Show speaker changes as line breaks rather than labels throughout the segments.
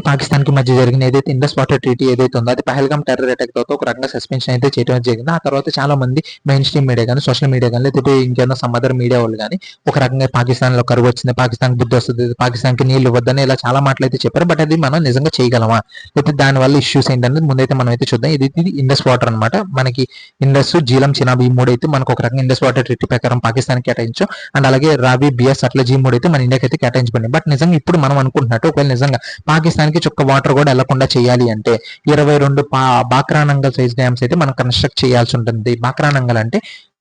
పాకిస్తాన్ కి మధ్య జరిగిన ఏదైతే ఇండస్ వాటర్ ట్రీటీ ఏదైతే ఉందో అది పహల్గామ్ టెర్రర్ అటాక్ తర్వాత ఒక రకంగా సస్పెన్షన్ అయితే చేయడం జరిగింది. ఆ తర్వాత చాలా మంది మెయిన్ స్ట్రీమ్ మీడియా కానీ సోషల్ మీడియా కానీ లేకపోతే ఇంకేమైనా సమ్ అదర్ మీడియా వాళ్ళు కానీ ఒక రకంగా పాకిస్తాన్ లో కరువు వచ్చింది, పాకిస్తాన్ బుద్ధి వస్తుంది, పాకిస్తాన్ కి నీళ్లు ఇవ్వద్దని ఇలా చాలా మాటలు అయితే చెప్పారు. బట్ అది మనం నిజంగా చేయగలమా, లేకపోతే దాని వల్ల ఇష్యూస్ ఏంటనేది ముందైతే మనం అయితే చూద్దాం. ఇది ఇండస్ వాటర్ అనమాట. మనకి ఇండస్, జీలం, చినాబ్ ఈ మూడు అయితే మనకు ఒక రకంగా ఇండస్ వాటర్ ట్రీటీ ప్రకారం పాకిస్తాన్ కేటాయించు, అండ్ అలాగే రావి, బిఎస్ అట్లా జీ మూడు అయితే మన ఇండియాకి అయితే కేటాయించబడింది. బట్ నిజంగా ఇప్పుడు మనం అనుకుంటున్నట్టు ఒకవేళ నిజంగా పాకిస్తాన్ కి చుక్క వాటర్ కూడా వెళ్లకుండా చేయాలి అంటే 22 బాక్రానంగల్ సైజ్ డ్యామ్స్ అయితే మనం కన్స్ట్రక్ట్ చేయాల్సి ఉంటుంది. బాక్రానంగల్ అంటే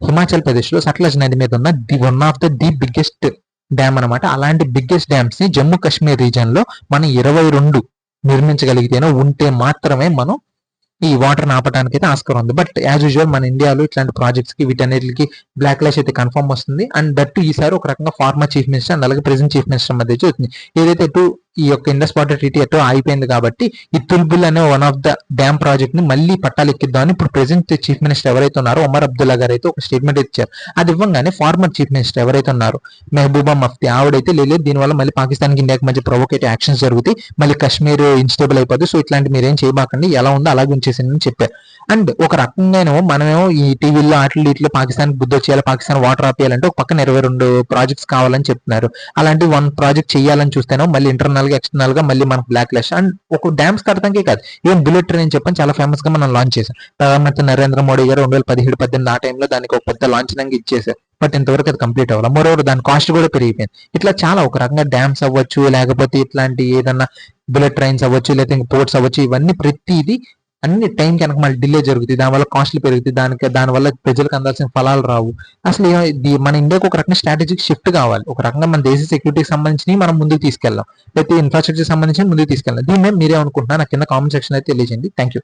హిమాచల్ ప్రదేశ్ లో సట్లజ్ నది మీద ఉన్న one of the biggest dam అనమాట. అలాంటి బిగ్గెస్ట్ డ్యామ్స్ ని జమ్మూ కాశ్మీర్ రీజన్ లో మనం 22 నిర్మించగలిగితేనో ఉంటే మాత్రమే మనం ఈ వాటర్ ఆపడానికి అయితే ఆస్కారం ఉంది. బట్ యాజ్ యూజువల్ మన ఇండియాలో ఇట్లాంటి ప్రాజెక్ట్స్ కి వీటన్నిటికి బ్లాక్ లాష్ అయితే కన్ఫర్మ్ వస్తుంది. అండ్ దట్ ఈసారి ఒక రకంగా ఫార్మర్ చీఫ్ మినిస్టర్ అండ్ అలాగే ప్రెసెంట్ చీఫ్ మినిస్టర్ మధ్య చూస్తుంది. ఏదైతే ఈ యొక్క ఇండస్ వాటర్ ట్రీటీ ఎటో అయిపోయింది కాబట్టి ఈ తుల్బుల్ అనే one of the dam project ని మళ్ళీ పట్టాలు ఎక్కిద్దామని ఇప్పుడు ప్రెసెంట్ చీఫ్ మినిస్టర్ ఎవరైతే ఉన్నారో ఒమర్ అబ్దుల్లా గారు అయితే ఒక స్టేట్మెంట్ ఇచ్చారు. అది ఇవ్వగానే ఫార్మర్ చీఫ్ మినిస్టర్ ఎవరైతే ఉన్నారో మెహబూబా మఫ్తీ ఆవిడైతే లేదు దీనివల్ల మళ్ళీ పాకిస్తాన్ కి ఇండియాకి మధ్య ప్రొవోకేటివ్ యాక్షన్స్ జరుగుతాయి, మళ్ళీ కాశ్మీర్ ఇన్స్టేబుల్ అయిపోతుంది, సో ఇట్లాంటి మీరేం చేయబాకండి, ఎలా ఉందో అలాగే ఉంచేసిందని చెప్పారు. అండ్ ఒక రకంగానేమో మనమేమో ఈ టీవీలో ఇట్లో పాకిస్తాన్ బుద్ధి వచ్చేయాలి, పాకిస్తాన్ వాటర్ ఆపేయాలంటే ఒక పక్కన 22 ప్రాజెక్ట్స్ కావాలని చెప్తున్నారు. అలాంటి వన్ ప్రాజెక్ట్ చేయాలని చూస్తేనో మళ్ళీ ఇంటర్నల్ గా ఎక్స్టర్నల్ గా మళ్ళీ మనకు బ్లాక్ లాష్. అండ్ ఒక డ్యామ్స్ కడతానికే కాదు, ఈవెన్ బుల్లెట్ ట్రైన్ చెప్పని చాలా ఫేమస్ గా మనం లాంచ్ చేశాం. ప్రధానమంత్రి నరేంద్ర మోడీ గారు 2017-18 ఆ టైంలో దానికి ఒక పెద్ద లాంఛనంగా ఇచ్చేసారు. బట్ ఇంతవరకు అది కంప్లీట్ అవ్వాలి. మరోవర్ దాని కాస్ట్ కూడా పెరిగిపోయింది. ఇట్లా చాలా ఒక రకంగా డ్యామ్స్ అవ్వచ్చు, లేకపోతే ఇట్లాంటి ఏదన్నా బుల్లెట్ ట్రైన్స్ అవ్వచ్చు, లేకపోతే పోర్ట్స్ అవ్వచ్చు, ఇవన్నీ ప్రతిదీ అన్ని టైం కనుక మళ్ళీ డిలే జరుగుతుంది, దానివల్ల కాస్ట్లు పెరుగుతాయి, దానివల్ల ప్రజలకు అందాల్సిన ఫలాలు రావు. అసలు మన ఇండియాకి ఒక రకంగా స్ట్రాటజిక్ షిఫ్ట్ కావాలి. ఒక రకంగా మన దేశ సెక్యూరిటీకి సంబంధించి మనం ముందుకు తీసుకెళ్దాం, లేకపోతే ఇన్ఫ్రాస్ట్రక్చర్ సంబంధించి ముందుకు తీసుకెళ్దాం. దీని మీద మీరే అనుకుంటున్నా నాకు కింద కామెంట్ సెక్షన్ అయితే తెలియజేయండి. Thank you.